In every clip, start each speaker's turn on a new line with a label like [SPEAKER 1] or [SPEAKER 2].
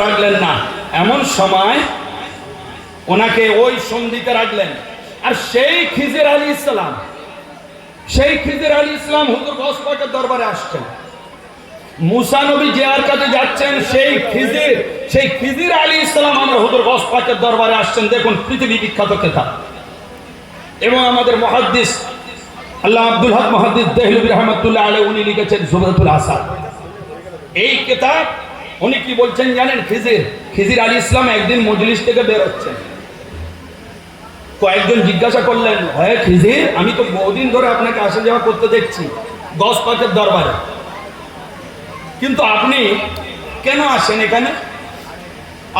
[SPEAKER 1] রাখলেন না, এমন সময় ওনাকে ওই সন্ধিতে রাখলেন। আর সেই খিজির আলাইহিস সালাম হুজুর গৌস পাকের দরবারে আসছেন। মুসা নবী যার কাছে যাচ্ছেন সেই খিজির আলাইহিস সালাম আমরা হুজুর গৌস পাকের দরবারে আসছেন। দেখুন পৃথিবী বিখ্যাত কিতাব। এবং আমাদের মুহাদ্দিস আল্লাহ আব্দুল হক মুহাদ্দিস দেহলভী রাহমাতুল্লাহ আলাইহি উনি লিখেছেন জুবরাতুল আসাদ। এই কিতাব উনি কি বলছেন জানেন? খিজির আলাইহিস সালাম একদিন মজলিস থেকে বের হচ্ছেন। কয়েকজন জিজ্ঞাসা করলেন, হ্যাঁ খিজির, আমি তো বহুদিন ধরে আপনাকে আসা যাওয়া করতে দেখছি গৌস পাকের দরবারে, কিন্তু আপনি কেন আসেন এখানে?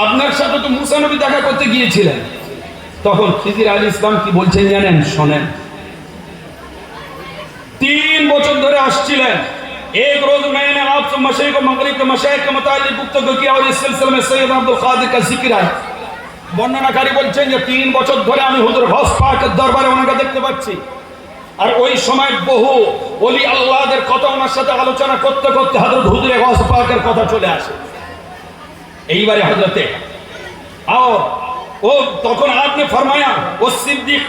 [SPEAKER 1] আপনার সাথে তো মুসা নবী দেখা করতে গিয়েছিলেন। তখন খিজির আলাইহিস সালাম কি বলছেন জানেন? শোনেন, 3 বছর ধরে আসছিলেন। एक रोज मैंने आपसे मशरिक और मगरिब के मशाइख के मुतालिक गुफ्तगू किया और इस सिलसिले में सैयद अब्दुल कादिर का जिक्र है। বর্ণনাকারী বলছেন যে 3 বছর ধরে আমি হুজুর গৌস পাকের দরবারে ওনাকে দেখতে পাচ্ছি। আর ওই সময় বহু ওলি আল্লাহদের কথা ওনার সাথে আলোচনা করতে করতে হযরত হুজুর গৌস পাকের কথা চলে আসে। এইবারে হযরতে और वो তখন আপনি ফরমায়া ও সিদ্দিক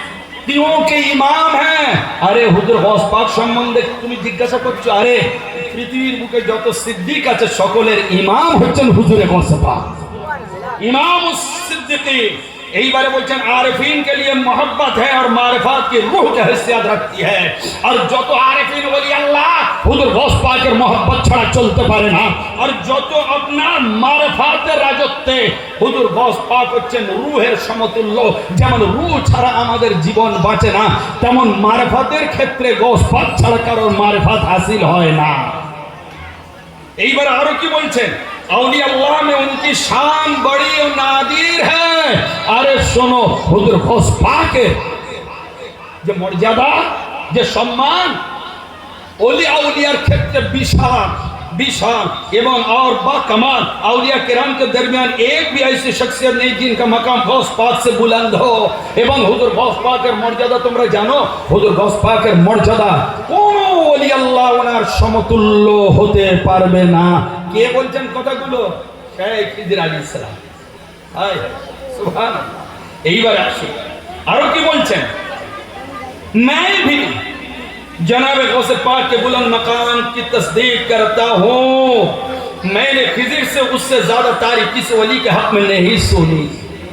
[SPEAKER 1] তিও কে ইমাম হ্যাঁ। আরে হুজুর গৌস পাক সম্বন্ধে তুমি জিজ্ঞাসা করছো? আরে পৃথিবীর বুকে যত সিদ্দিক আছে সকলের ইমাম হচ্ছেন হুজুর গৌস পাক, इमाम सिद्दीकी। এইবারে বলছেন আরিফিন के लिए मोहब्बत है और मारिफत की रूह की हैसियत रखती है। और যত আরিফিন ওলি আল্লাহ হুজুর গৌস পাকের मोहब्बत ছাড়া চলতে পারে না। আর যত আপনার মারিফাতের রাজত্বে হুজুর গৌস পাক হচ্ছেন রূহের সমতুল্য। যেমন রূহ ছাড়া আমাদের জীবন বাঁচে না, তেমন মারিফাতের ক্ষেত্রে গৌস পাক ছাড়া কারোর মারিফাত হাসিল হয় না। এইবারে আরো কি বলছেন? औलिया अल्लाह में उनकी शान बड़ी और नादिर है। अरे सुनो, हुजूर गौस पाक जो मर्यादा जो सम्मान औलिया औलियार क्षेत्र विशाल एवं और बाकमाल औलिया किराम के दरमियान एक भी ऐसी शख्सियत नहीं जिनका मकाम गौस पाक से बुलंद हो। एवं हुजूर गौस पाकेर मर्यादा তোমরা জানো? হুজুর গৌস পাকের মর্যাদা কোন ওলি আল্লাহ ওনার সমতুল্য হতে পারবে না। কে বলছেন কথাগুলো? শেখ খিজির আলাইহিস সালাম। হায় সুবহানাল্লাহ। এইবার আসি আরো কি বলছেন? मैं भी जनाब गौस पाक के बुलंद मकाम की तस्दीक करता हूँ। मैंने खिजिर से उससे ज्यादा तारीफ किसी वली के हक में नहीं सुनी।